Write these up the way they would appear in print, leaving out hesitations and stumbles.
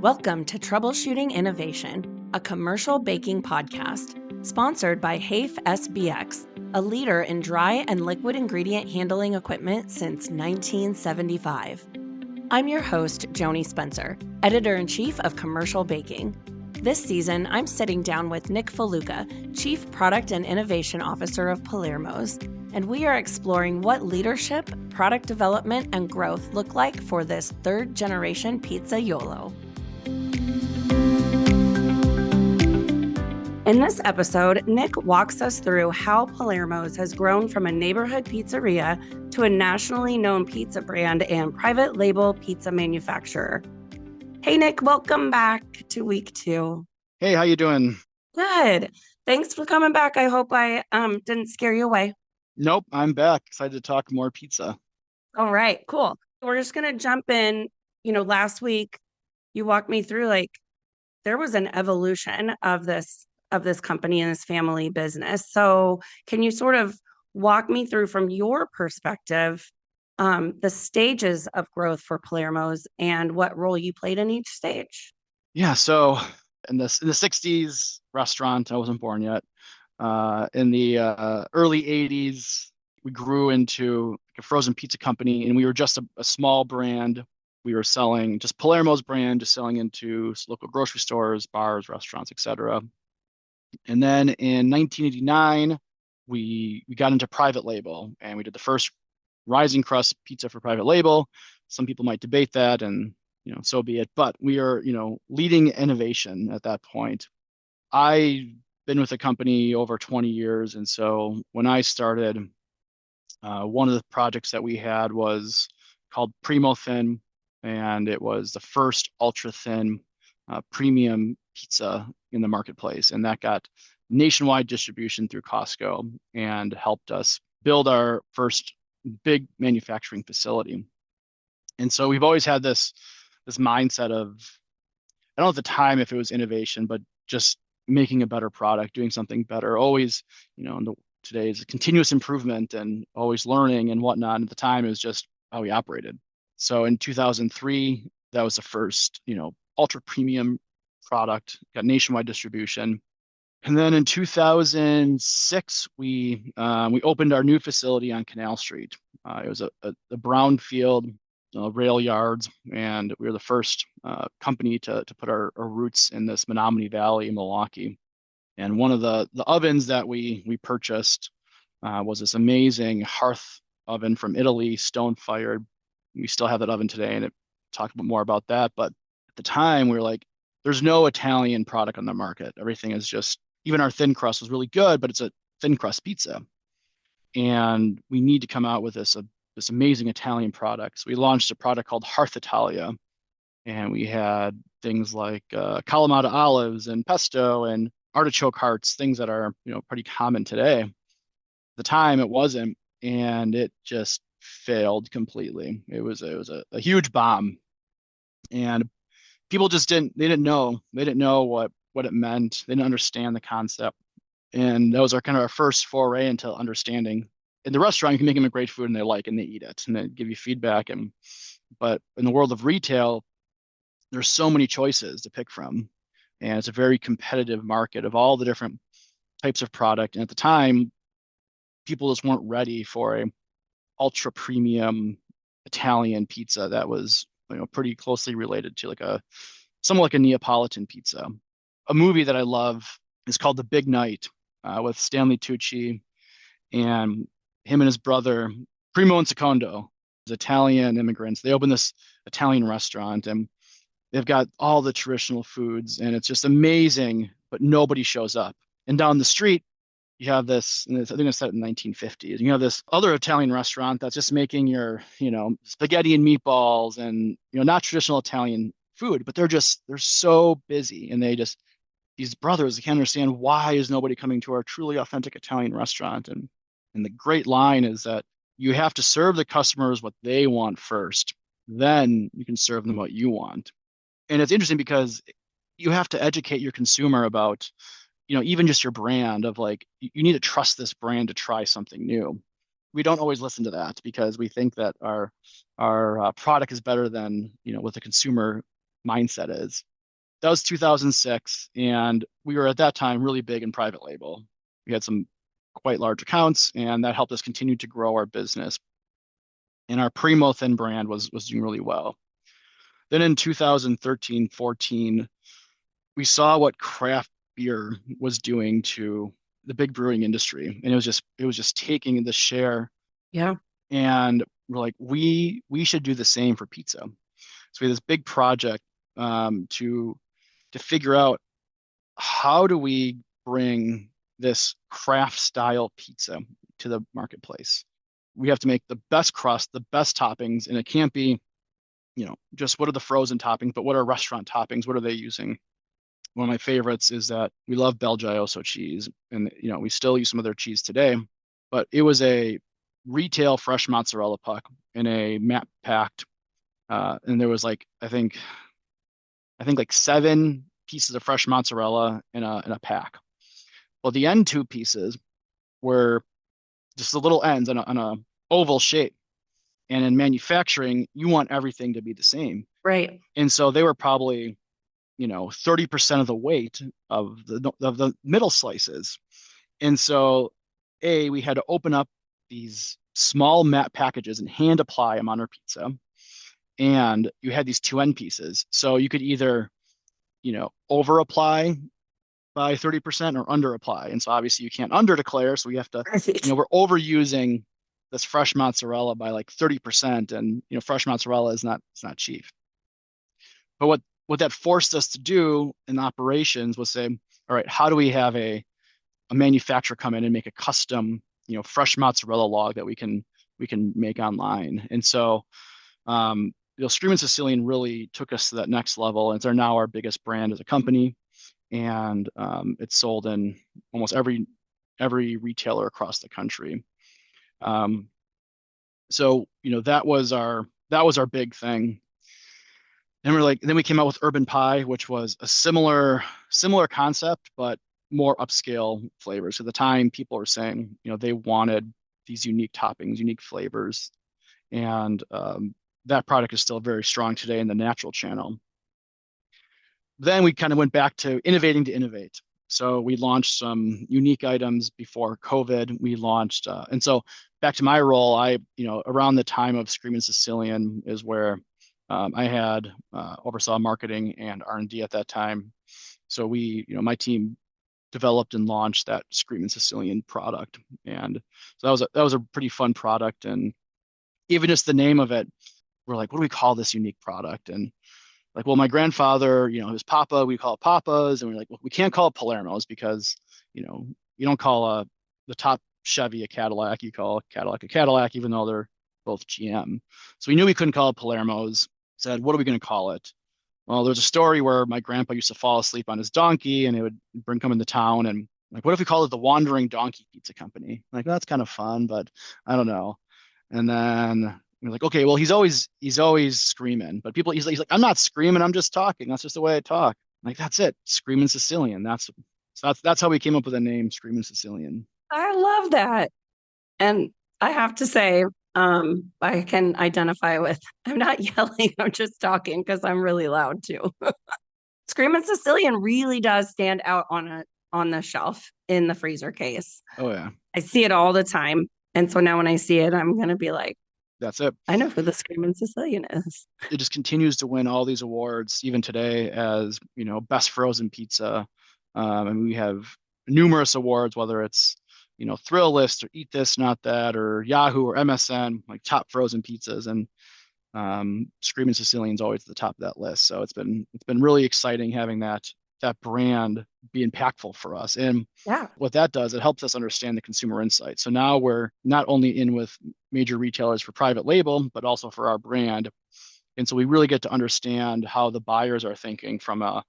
Welcome to Troubleshooting Innovation, a commercial baking podcast sponsored by Hafe SBX, a leader in dry and liquid ingredient handling equipment since 1975. I'm your host, Joanie Spencer, editor-in-chief of Commercial Baking. This season, I'm sitting down with Nick Falluca, Chief Product and Innovation Officer of Palermo's, and we are exploring what leadership, product development, and growth look like for this third-generation pizza YOLO. In this episode, Nick walks us through how Palermo's has grown from a neighborhood pizzeria to a nationally known pizza brand and private label pizza manufacturer. Hey, Nick, welcome back to week 2. Hey, how you doing? Good. Thanks for coming back. I hope I didn't scare you away. Nope, I'm back. Excited to talk more pizza. All right, cool. We're just going to jump in. Last week you walked me through there was an evolution of this company and this family business. So can you sort of walk me through from your perspective the stages of growth for Palermo's and what role you played in each stage? Yeah, so in the 60s restaurant, I wasn't born yet. In the early 80s, we grew into a frozen pizza company, and we were just a small brand. We were selling just Palermo's brand, just selling into local grocery stores, bars, restaurants, etc. And then in 1989, we got into private label, and we did the first rising crust pizza for private label. Some people might debate that, and so be it. But we are leading innovation at that point. I've been with the company over 20 years, and so when I started, one of the projects that we had was called Primo Thin, and it was the first ultra thin premium pizza in the marketplace, and that got nationwide distribution through Costco and helped us build our first big manufacturing facility. And so we've always had this mindset of, I don't know at the time if it was innovation, but just making a better product, doing something better, always, today is continuous improvement and always learning and whatnot. At the time, it was just how we operated. So in 2003, that was the first, ultra premium product, got nationwide distribution. And then in 2006, we opened our new facility on Canal Street. It was a brownfield rail yards, and we were the first company to put our roots in this Menominee Valley in Milwaukee. And one of the ovens that we purchased was this amazing hearth oven from Italy, stone fired. We still have that oven today, and talk a bit more about that. But at the time, we were like, there's no Italian product on the market. Everything is just, even our thin crust was really good, but it's a thin crust pizza. And we need to come out with this amazing Italian product. So we launched a product called Hearth Italia, and we had things like Kalamata olives and pesto and artichoke hearts, things that are pretty common today. At the time, it wasn't, and it just failed completely. It was a huge bomb, and people just didn't know what it meant. They didn't understand the concept, and that was our first foray into understanding. In the restaurant, you can make them a great food and they like and they eat it and they give you feedback. But in the world of retail, there's so many choices to pick from, and it's a very competitive market of all the different types of product. And at the time, people just weren't ready for a ultra premium Italian pizza that was pretty closely related to somewhat like a Neapolitan pizza. A movie that I love is called The Big Night with Stanley Tucci, and him and his brother, Primo and Secondo, Italian immigrants. They open this Italian restaurant, and they've got all the traditional foods, and it's just amazing, but nobody shows up. And down the street, you have this, and I think it's set in the 1950s. You have this other Italian restaurant that's just making your, spaghetti and meatballs and, not traditional Italian food, but they're so busy, and these brothers, they can't understand why is nobody coming to our truly authentic Italian restaurant. And the great line is that you have to serve the customers what they want first, then you can serve them what you want. And it's interesting because you have to educate your consumer about, even just your brand of you need to trust this brand to try something new. We don't always listen to that because we think that our product is better than, what the consumer mindset is. that was 2006, and we were at that time really big in private label. We had some quite large accounts, and that helped us continue to grow our business. And our Primo Thin brand was doing really well. Then in 2013, 14, we saw what craft beer was doing to the big brewing industry, and it was just taking the share. Yeah. And we're like, we should do the same for pizza. So we had this big project to figure out how do we bring this craft style pizza to the marketplace. We have to make the best crust, the best toppings, and it can't be, just what are the frozen toppings, but what are restaurant toppings? What are they using? One of my favorites is that we love Belgioso cheese, and we still use some of their cheese today, but it was a retail fresh mozzarella puck in a mat packed, and there was like I think like 7 pieces of fresh mozzarella in a pack. Well, the end 2 pieces were just the little ends on a oval shape. And in manufacturing, you want everything to be the same. Right. And so they were probably, 30% of the weight of the middle slices. And so, we had to open up these small mat packages and hand apply them on our pizza. And you had these 2 end pieces. So you could either, over apply by 30% or under apply. And so obviously you can't under declare. So we have to, Right. we're overusing this fresh mozzarella by like 30%. And, fresh mozzarella it's not cheap. But what that forced us to do in operations was say, all right, how do we have a manufacturer come in and make a custom, fresh mozzarella log that we can make online? And so, Screamin' Sicilian really took us to that next level. And it's now our biggest brand as a company, and it's sold in almost every retailer across the country. So that was our big thing. And then we came out with Urban Pie, which was a similar concept, but more upscale flavors. At the time, people were saying, they wanted these unique toppings, unique flavors, and that product is still very strong today in the natural channel. Then we kind of went back to innovating to innovate. So we launched some unique items before COVID. We launched, and so back to my role, around the time of Screamin' Sicilian is where I had oversaw marketing and R&D at that time. So my team developed and launched that Screamin' Sicilian product, and so that was a pretty fun product. And even just the name of it, we're like, what do we call this unique product? And like, well, my grandfather, his Papa, we call it Papas, and we're like, well, we can't call it Palermos because, you don't call the top Chevy a Cadillac, you call a Cadillac a Cadillac, even though they're both GM. So we knew we couldn't call it Palermos. Said, what are we going to call it? Well, there's a story where my grandpa used to fall asleep on his donkey, and it would come into town, and like, what if we call it the Wandering Donkey Pizza Company? Like, that's kind of fun, but I don't know. And then we're like, okay, well, he's always screaming, but he's like, I'm not screaming, I'm just talking. That's just the way I talk. Like, that's it, Screamin' Sicilian. That's how we came up with the name Screamin' Sicilian. I love that. And I have to say, I can identify with, I'm not yelling, I'm just talking because I'm really loud too. Screamin' Sicilian really does stand out on the shelf in the freezer case. Oh yeah, I see it all the time. And so now when I see it, I'm gonna be like, that's it. I know who the Screamin' Sicilian is. It just continues to win all these awards, even today, as best frozen pizza. And we have numerous awards, whether it's Thrill List or Eat This Not That or Yahoo or MSN, like top frozen pizzas, and Screamin' Sicilian's always at the top of that list. So it's been really exciting having that brand be impactful for us. And Yeah. what that does, it helps us understand the consumer insight. So now we're not only in with major retailers for private label, but also for our brand. And so we really get to understand how the buyers are thinking from a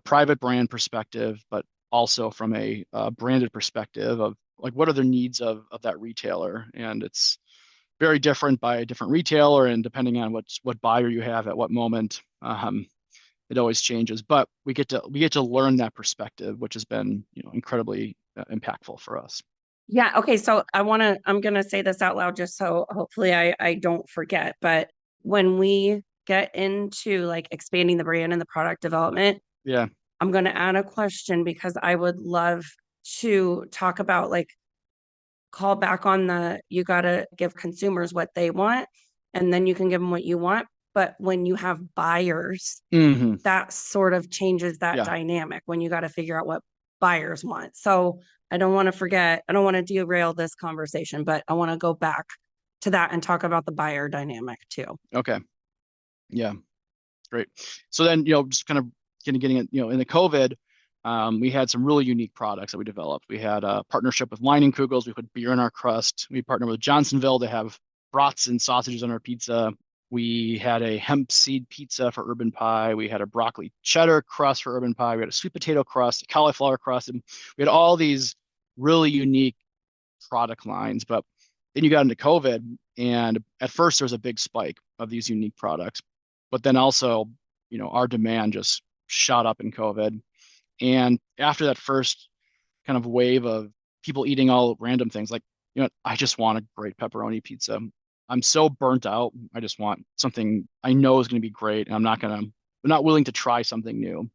private brand perspective, but also from a branded perspective of like, what are the needs of that retailer? And it's very different by a different retailer, and depending on what buyer you have at what moment, it always changes. But we get to learn that perspective, which has been incredibly impactful for us. Yeah. Okay. So I'm going to say this out loud just so hopefully I don't forget. But when we get into like expanding the brand and the product development, Yeah. I'm going to add a question because I would love to talk about like call back on you got to give consumers what they want and then you can give them what you want. But when you have buyers, Hmm. that sort of changes that Yeah. dynamic when you got to figure out what buyers want. So I don't want to forget, I don't want to derail this conversation, but I want to go back to that and talk about the buyer dynamic too. Okay. Yeah. Great. So then, just kind of getting it, in the COVID, we had some really unique products that we developed. We had a partnership with Kugels. We put beer in our crust. We partnered with Johnsonville to have brats and sausages on our pizza. We had a hemp seed pizza for urban pie. We had a broccoli cheddar crust for urban pie. We had a sweet potato crust, a cauliflower crust, and we had all these really unique product lines. But then you got into COVID, and at first there was a big spike of these unique products, but then also, our demand just shot up in COVID. And after that first kind of wave of people eating all random things, like, I just want a great pepperoni pizza. I'm so burnt out. I just want something I know is going to be great, and I'm not willing to try something new.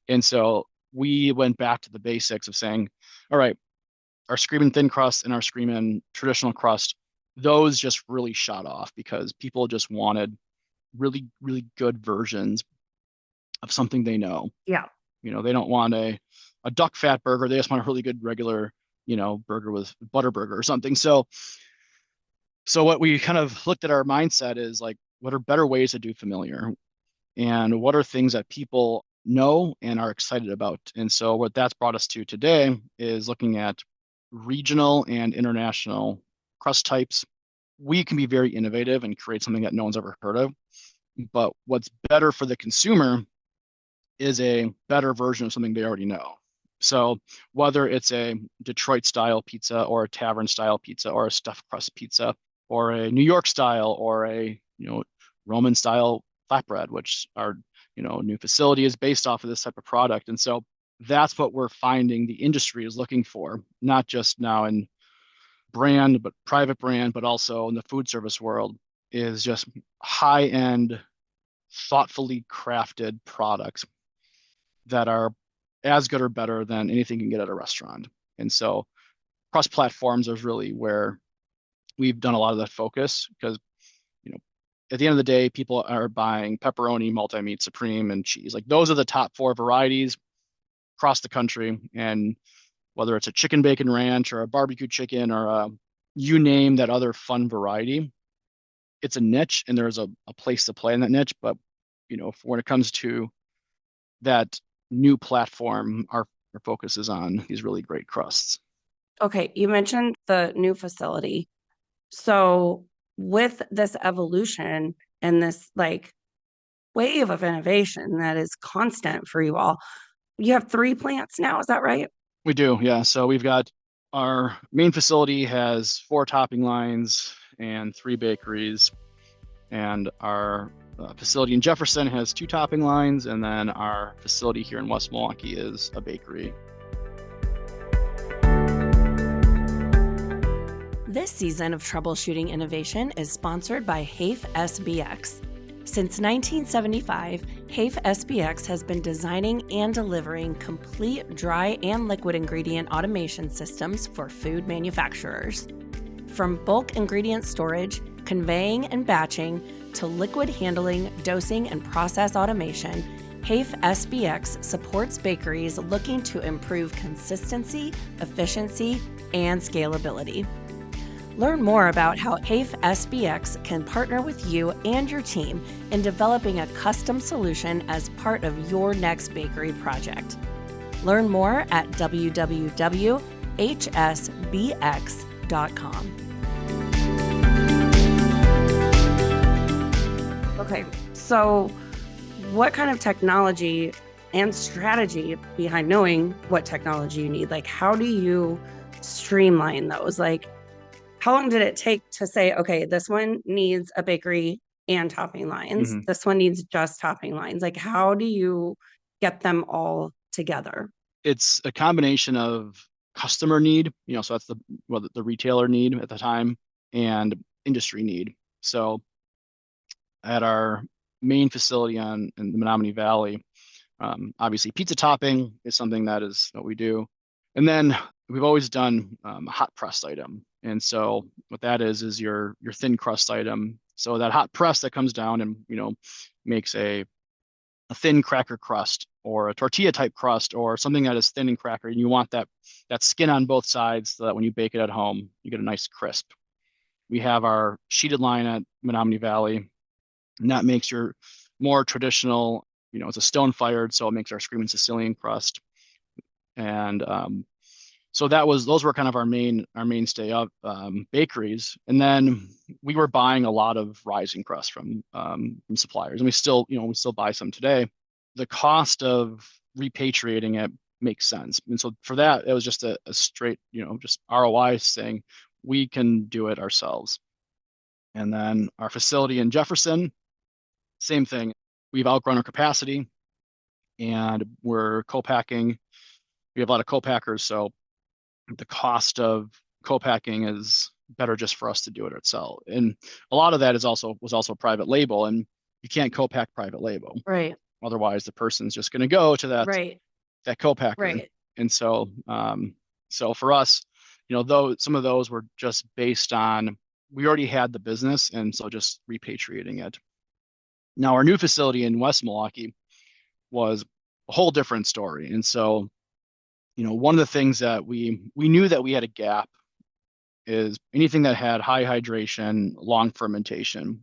And so we went back to the basics of saying, all right, our screaming thin crust and our screaming traditional crust, those just really shot off because people just wanted really, really good versions of something they know. Yeah. They don't want a duck fat burger. They just want a really good regular, burger with butter burger or something. So what we kind of looked at our mindset is like, what are better ways to do familiar? And what are things that people know and are excited about? And so what that's brought us to today is looking at regional and international crust types. We can be very innovative and create something that no one's ever heard of. But what's better for the consumer is a better version of something they already know. So whether it's a Detroit style pizza or a tavern style pizza or a stuffed crust pizza or a New York style or a, Roman style flatbread, which our, new facility is based off of this type of product. And so that's what we're finding the industry is looking for, not just now in brand, but private brand, but also in the food service world, is just high end, thoughtfully crafted products that are as good or better than anything you can get at a restaurant. And so cross platforms is really where we've done a lot of that focus because, at the end of the day, people are buying pepperoni, multi-meat, supreme, and cheese. Like those are the top four varieties across the country. And whether it's a chicken bacon ranch or a barbecue chicken or you name that other fun variety, it's a niche and there's a place to play in that niche. But, when it comes to that new platform, our focus is on these really great crusts. Okay. You mentioned the new facility. So with this evolution and this like wave of innovation that is constant for you all, you have 3 plants now. Is that right? We do, yeah. So we've got our main facility has 4 topping lines and 3 bakeries, and our facility in Jefferson has 2 topping lines, and then our facility here in West Milwaukee is a bakery. This season of Troubleshooting Innovation is sponsored by HAFE SBX. Since 1975, HAFE SBX has been designing and delivering complete dry and liquid ingredient automation systems for food manufacturers. From bulk ingredient storage, conveying and batching, to liquid handling, dosing, and process automation, HAFE SBX supports bakeries looking to improve consistency, efficiency, and scalability. Learn more about how HAFE SBX can partner with you and your team in developing a custom solution as part of your next bakery project. Learn more at www.hsbx.com. Okay, so what kind of technology and strategy behind knowing what technology you need? Like, how do you streamline those? Like, how long did it take to say, okay, this one needs a bakery and topping lines. Mm-hmm. This one needs just topping lines. Like, how do you get them all together? It's a combination of customer need, so that's the retailer need at the time and industry need. So at our main facility in the Menominee Valley, Obviously, pizza topping is something that is what we do. And then we've always done a hot pressed item. And so what that is your thin crust item. So that hot press that comes down and, makes a thin cracker crust or a tortilla type crust or something that is thin and cracker. And you want that skin on both sides so that when you bake it at home, you get a nice crisp. We have our sheeted line at Menominee Valley, and that makes your more traditional, it's a stone fired, so it makes our Screaming Sicilian crust. And so those were kind of our mainstay of bakeries. And then we were buying a lot of rising crust from suppliers, and we still buy some today. The cost of repatriating it makes sense, and so for that, it was just a straight, just ROI saying we can do it ourselves. And then our facility in Jefferson, same thing. We've outgrown our capacity, and we're co-packing. We have a lot of co-packers, so the cost of co-packing is better just for us to do it ourselves. And a lot of that was also private label, and you can't co-pack private label. Right. Otherwise, the person's just going to go to that co-packer. Right. And so, so for us, though some of those were just based on we already had the business, and so just repatriating it. Now, our new facility in West Milwaukee was a whole different story. And so, one of the things that we knew that we had a gap is anything that had high hydration, long fermentation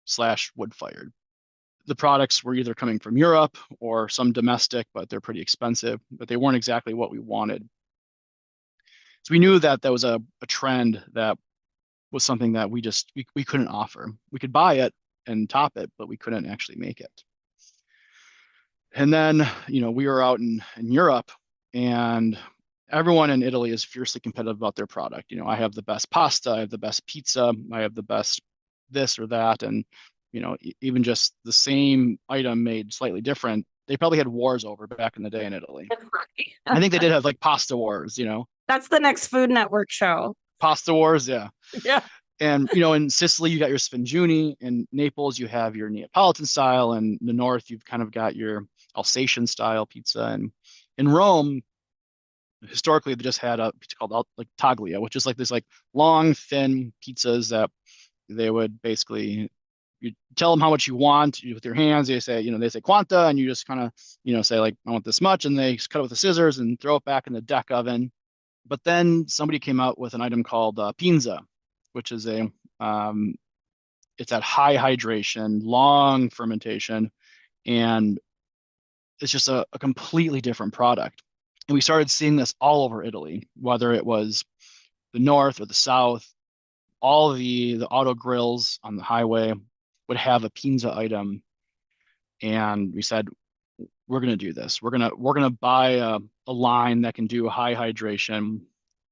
/ wood fired. The products were either coming from Europe or some domestic, but they're pretty expensive, but they weren't exactly what we wanted. So we knew that was a trend that was something that we couldn't offer. We could buy it and top it, but we couldn't actually make it. And then, we were out in Europe, and everyone in Italy is fiercely competitive about their product. I have the best pasta, I have the best pizza, I have the best this or that. And, even just the same item made slightly different, they probably had wars over back in the day in Italy. I think they did have like pasta wars, That's the next Food Network show. Pasta wars, yeah. Yeah. And, in Sicily, you got your Spangiuni. In Naples, you have your Neapolitan style. And the north, you've kind of got your Alsatian style pizza. And in Rome, historically, they just had a pizza called like taglia, which is like this like long, thin pizzas that they would basically, you tell them how much you want with your hands. They say quanta, and you just kind of, say like, I want this much. And they cut it with the scissors and throw it back in the deck oven. But then somebody came out with an item called pinza, which is it's at high hydration, long fermentation, and it's just a completely different product. And we started seeing this all over Italy, whether it was the north or the south. All of the auto grills on the highway would have a pinza item, and we said, we're going to do this. We're gonna buy a line that can do high hydration,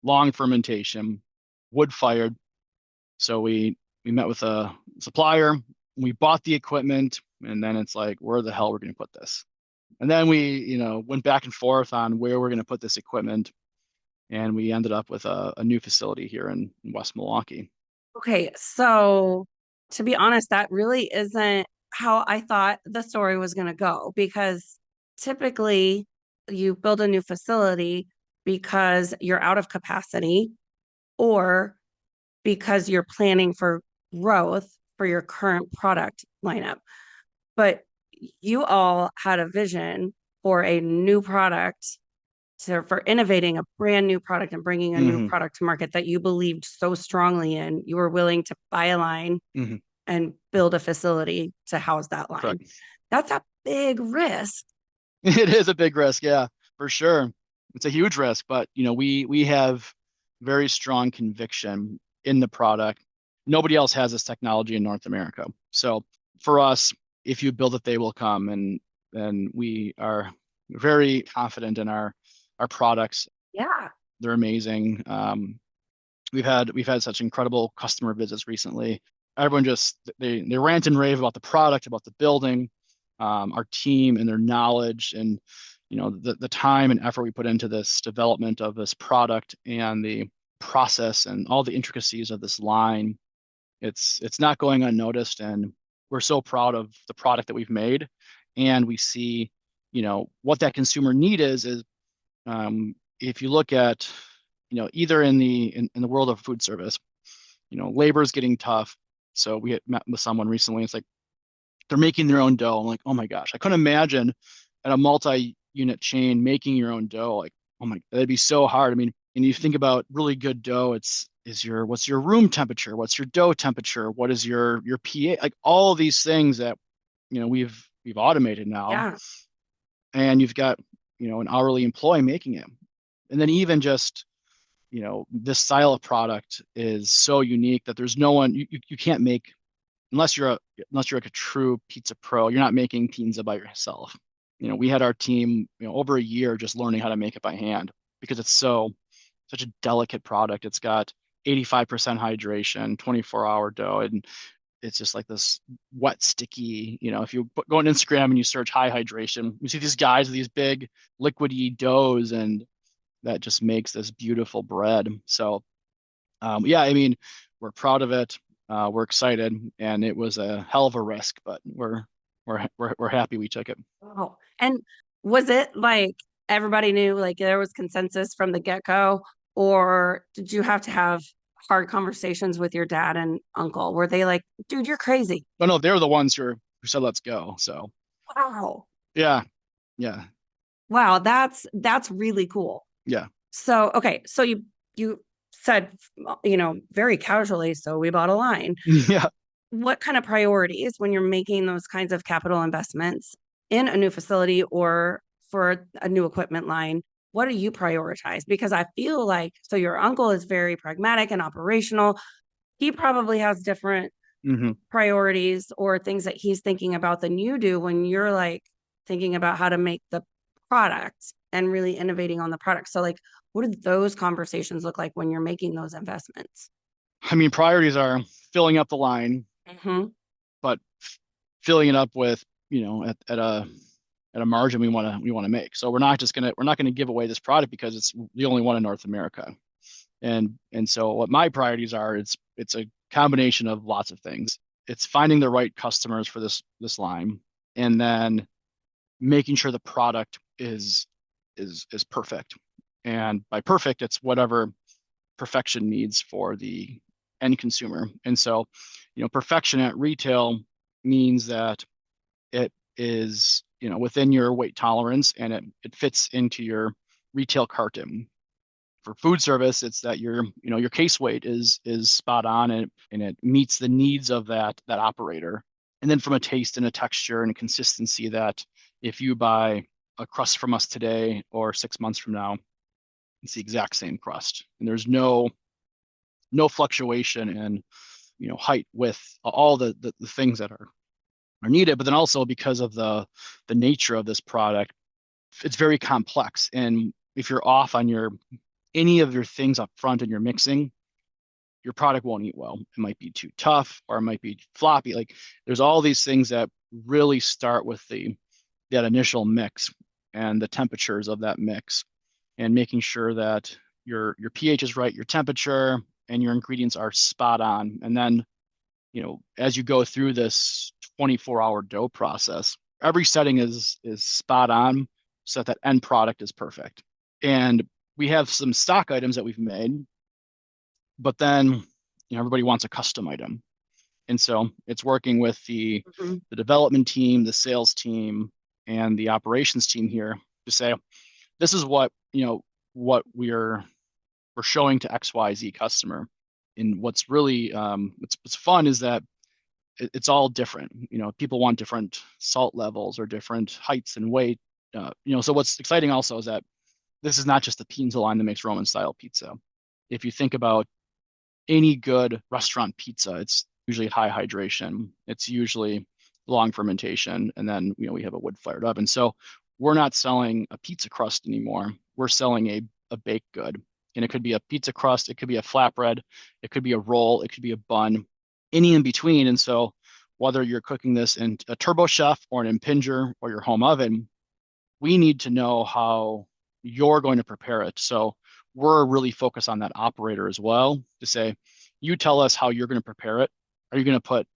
long fermentation, wood fired. So we met with a supplier, we bought the equipment, and then it's like, where the hell we're going to put this? And then we, went back and forth on where we're going to put this equipment, and we ended up with a new facility here in West Milwaukee. Okay, so to be honest, that really isn't how I thought the story was going to go, because typically you build a new facility because you're out of capacity or because you're planning for growth for your current product lineup. But you all had a vision for a new product, for innovating a brand new product and bringing a new product to market that you believed so strongly in. You were willing to buy a line and build a facility to house that line. Correct. That's a big risk. It is a big risk, yeah, for sure. It's a huge risk, but we have very strong conviction in the product. Nobody else has this technology in North America. So for us, if you build it, they will come, and we are very confident in our products. Yeah, they're amazing. We've had such incredible customer visits recently. Everyone just they rant and rave about the product, about the building, our team, and their knowledge, and the time and effort we put into this development of this product and the process and all the intricacies of this line. It's not going unnoticed, and we're so proud of the product that we've made. And we see what that consumer need is if you look at, either in the world of food service, labor is getting tough. So we had met with someone recently. It's like they're making their own dough. I'm like, oh my gosh, I couldn't imagine at a multi-unit chain making your own dough. Like, oh my, that'd be so hard. I mean, and you think about really good dough, what's your room temperature? What's your dough temperature? What is your pH? Like all of these things that, we've automated now. Yeah. And you've got, an hourly employee making it. And then even just, this style of product is so unique that there's no one you can't make unless you're like a true pizza pro, you're not making pizza by yourself. We had our team, over a year just learning how to make it by hand because it's such a delicate product. It's got 85% hydration, 24-hour dough, and it's just like this wet, sticky, if you go on Instagram and you search high hydration, you see these guys with these big liquidy doughs, and that just makes this beautiful bread. So, yeah, I mean, we're proud of it. We're excited, and it was a hell of a risk, but we're happy we took it. Oh, and was it like everybody knew, like there was consensus from the get-go, or did you have to have hard conversations with your dad and uncle? Were they like, dude, you're crazy? But no, they were the ones who said let's go. So Wow. yeah, yeah, Wow, that's really cool. yeah, So, okay, so you said, very casually, so we bought a line. yeah. What kind of priorities when you're making those kinds of capital investments in a new facility or for a new equipment line? What do you prioritize? Because I feel like, so your uncle is very pragmatic and operational. He probably has different Hmm. priorities or things that he's thinking about than you do when you're like thinking about how to make the product and really innovating on the product. So, like, what do those conversations look like when you're making those investments? I mean, priorities are filling up the line, Mm-hmm. but filling it up with, at a margin we want to make. So we're not gonna give away this product because it's the only one in North America. And so what my priorities are, it's a combination of lots of things. It's finding the right customers for this line, and then making sure the product is perfect. And by perfect, it's whatever perfection needs for the end consumer. And so, perfection at retail means that it is, within your weight tolerance, and it fits into your retail carton. For food service, it's that your case weight is spot on, and it meets the needs of that operator. And then from a taste and a texture and a consistency, that if you buy a crust from us today or 6 months from now, it's the exact same crust, and there's no fluctuation in height, width, all the things that are needed. But then also, because of the nature of this product, it's very complex, and if you're off on any of your things up front in your mixing, your product won't eat well. It might be too tough, or it might be floppy. Like, there's all these things that really start with that initial mix and the temperatures of that mix, and making sure that your pH is right, your temperature and your ingredients are spot on. And then, as you go through this 24-hour dough process, every setting is spot on so that end product is perfect. And we have some stock items that we've made, but then, everybody wants a custom item. And so it's working with the Mm-hmm. the development team, the sales team, and the operations team here to say, this is what we're showing to XYZ customer. And what's really what's fun is that it's all different. People want different salt levels or different heights and weight. So what's exciting also is that this is not just the pizza line that makes Roman style pizza. If you think about any good restaurant pizza, it's usually high hydration. It's usually long fermentation, and then we have a wood fired oven. So we're not selling a pizza crust anymore. We're selling a baked good, and it could be a pizza crust, it could be a flatbread, it could be a roll, it could be a bun, any in between. And so whether you're cooking this in a turbo chef or an impinger or your home oven, we need to know how you're going to prepare it. So we're really focused on that operator as well, to say, you tell us how you're going to prepare it. Are you going to put,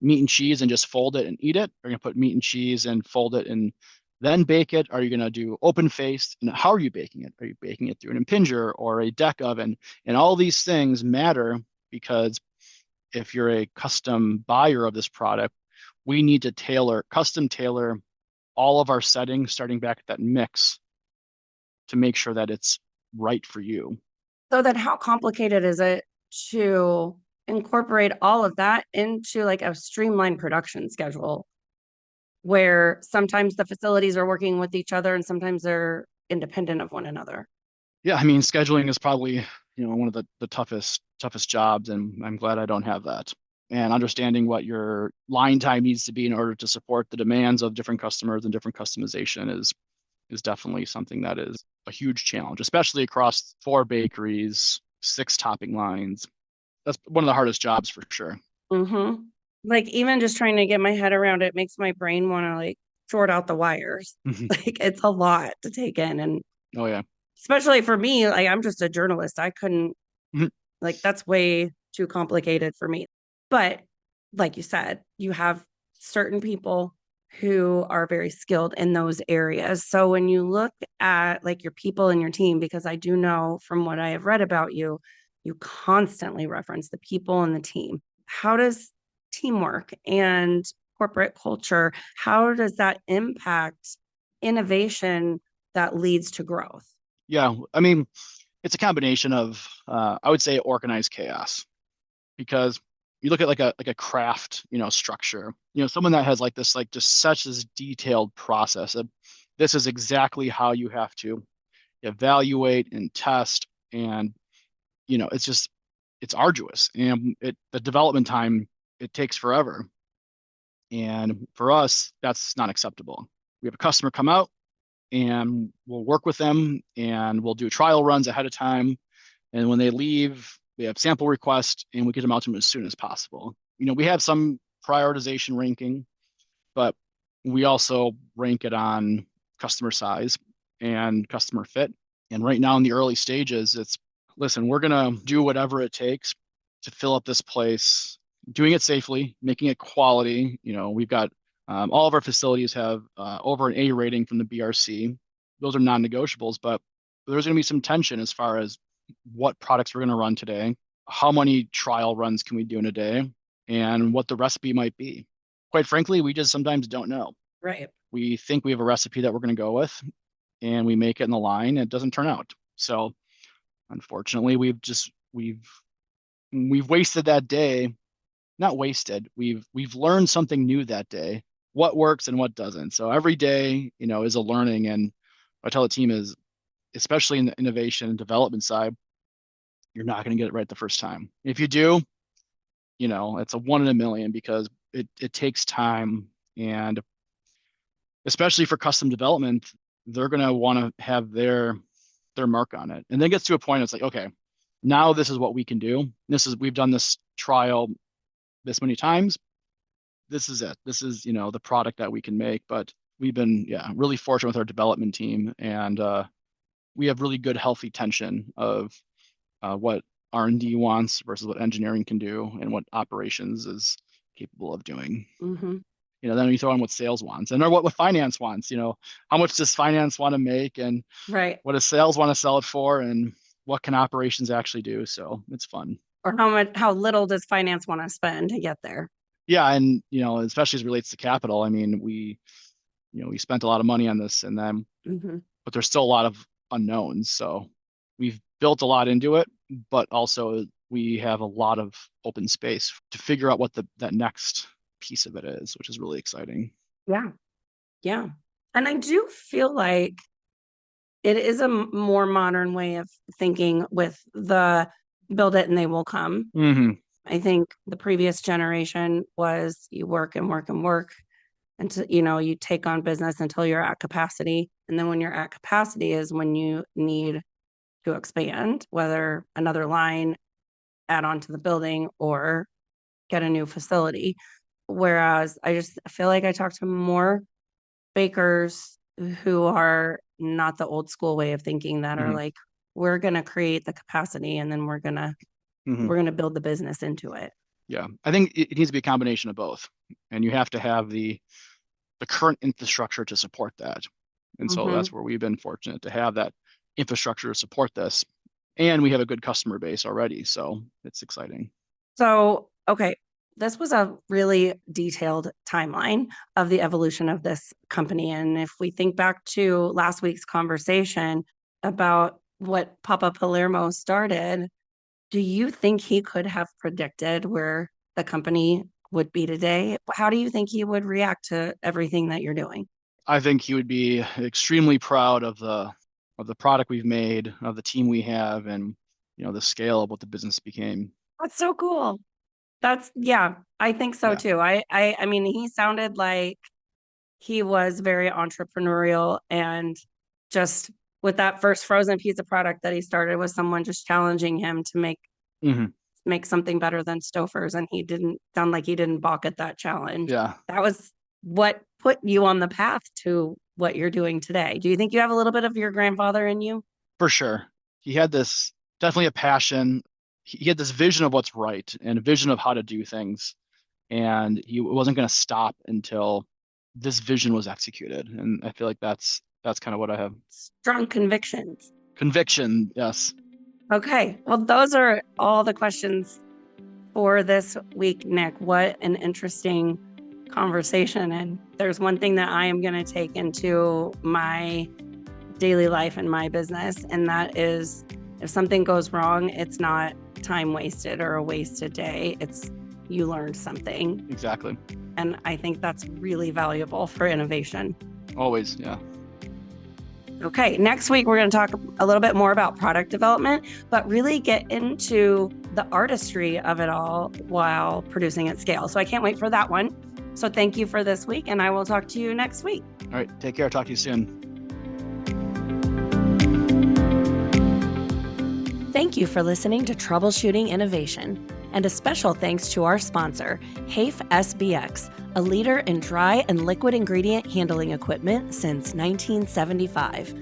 meat and cheese and just fold it and eat it? Or are you going to put meat and cheese and fold it and then bake it? Are you going to do open faced? And how are you baking it? Are you baking it through an impinger or a deck oven? And all these things matter because if you're a custom buyer of this product, we need to custom tailor all of our settings, starting back at that mix to make sure that it's right for you. So then how complicated is it to incorporate all of that into like a streamlined production schedule where sometimes the facilities are working with each other and sometimes they're independent of one another? Yeah, I mean, scheduling is probably, one of the toughest jobs, and I'm glad I don't have that. And understanding what your line time needs to be in order to support the demands of different customers and different customization is definitely something that is a huge challenge, especially across 4 bakeries, 6 topping lines. That's one of the hardest jobs for sure. Mm-hmm. Like even just trying to get my head around it makes my brain want to like sort out the wires. Like it's a lot to take in. And Oh yeah. especially for me, like I'm just a journalist. I couldn't, like, that's way too complicated for me. But like you said, you have certain people who are very skilled in those areas. So when you look at like your people and your team, because I do know from what I have read about you, you constantly reference the people and the team. How does teamwork and corporate culture, how does that impact innovation that leads to growth? Yeah, I mean, it's a combination of I would say organized chaos because you look at like a craft, structure, someone that has like this, like just such this detailed process of this is exactly how you have to evaluate and test. And, it's arduous and the development time, it takes forever. And for us, that's not acceptable. We have a customer come out and we'll work with them and we'll do trial runs ahead of time. And when they leave, we have sample requests and we get them out to them as soon as possible. We have some prioritization ranking, but we also rank it on customer size and customer fit. And right now in the early stages, it's listen, we're going to do whatever it takes to fill up this place, doing it safely, making it quality. We've got all of our facilities have over an A rating from the BRC. Those are non-negotiables, but there's going to be some tension as far as what products we're going to run today, how many trial runs can we do in a day, and what the recipe might be. Quite frankly, we just sometimes don't know. Right. We think we have a recipe that we're going to go with, and we make it in the line, and it doesn't turn out. So, unfortunately, we've wasted that day. Not wasted. We've learned something new that day. What works and what doesn't. So every day, is a learning. And I tell the team is, especially in the innovation and development side, you're not going to get it right the first time. If you do, it's a 1 in a million because it takes time. And especially for custom development, they're going to want to have their mark on it. And then it gets to a point, it's like, okay, now this is what we can do. We've done this trial this many times. This is it. This is, the product that we can make. But we've been, really fortunate with our development team. And we have really good, healthy tension of what R&D wants versus what engineering can do and what operations is capable of doing. Mm-hmm. Then you throw in what sales wants and or what finance wants, how much does finance want to make and Right. what does sales want to sell it for and what can operations actually do. So it's fun. Or how little does finance want to spend to get there? Yeah. And, especially as it relates to capital, I mean, we spent a lot of money on this and then, but there's still a lot of unknowns. So we've built a lot into it, but also we have a lot of open space to figure out what that next piece of it is, which is really exciting. Yeah. Yeah. And I do feel like it is a more modern way of thinking with the build it and they will come. Mm-hmm. I think the previous generation was you work and work and work until, you take on business until you're at capacity. And then when you're at capacity is when you need to expand, whether another line, add on to the building or get a new facility. Whereas I just feel like I talk to more bakers who are not the old school way of thinking that are like, we're going to create the capacity and then we're going to build the business into it. Yeah. I think it needs to be a combination of both. And you have to have the the current infrastructure to support that. And so that's where we've been fortunate to have that infrastructure to support this. And we have a good customer base already. So it's exciting. So, okay, this was a really detailed timeline of the evolution of this company. And if we think back to last week's conversation about what Papa Palermo started, do you think he could have predicted where the company would be today? How do you think he would react to everything that you're doing? I think he would be extremely proud of the product we've made, of the team we have, and the scale of what the business became. That's so cool. Yeah, I think so too. I mean, he sounded like he was very entrepreneurial, and just with that first frozen pizza product that he started was someone just challenging him to make something better than Stouffer's, and he didn't sound like he didn't balk at that challenge. Yeah. That was what put you on the path to what you're doing today. Do you think you have a little bit of your grandfather in you? For sure. He had definitely a passion. He had this vision of what's right and a vision of how to do things. And he wasn't going to stop until this vision was executed. And I feel like that's kind of what I have. Strong convictions. Conviction, yes. Okay. Well, those are all the questions for this week, Nick. What an interesting conversation. And there's one thing that I am going to take into my daily life and my business, and that is if something goes wrong, it's not time wasted or a wasted day. It's you learned something. Exactly. And I think that's really valuable for innovation. Always, yeah. Okay, next week we're going to talk a little bit more about product development, but really get into the artistry of it all while producing at scale. So I can't wait for that one. So thank you for this week, and I will talk to you next week. All right, take care. Talk to you soon. Thank you for listening to Troubleshooting Innovation, and a special thanks to our sponsor, HAFE SBX, a leader in dry and liquid ingredient handling equipment since 1975.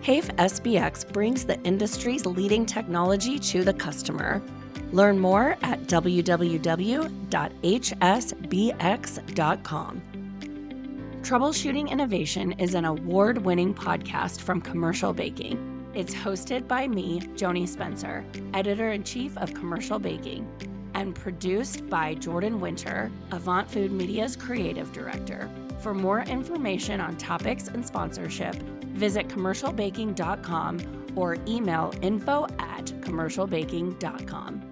HAFE SBX brings the industry's leading technology to the customer. Learn more at www.hsbx.com. Troubleshooting Innovation is an award-winning podcast from Commercial Baking. It's hosted by me, Joanie Spencer, Editor-in-Chief of Commercial Baking, and produced by Jordan Winter, Avant Food Media's Creative Director. For more information on topics and sponsorship, visit commercialbaking.com or email info@commercialbaking.com.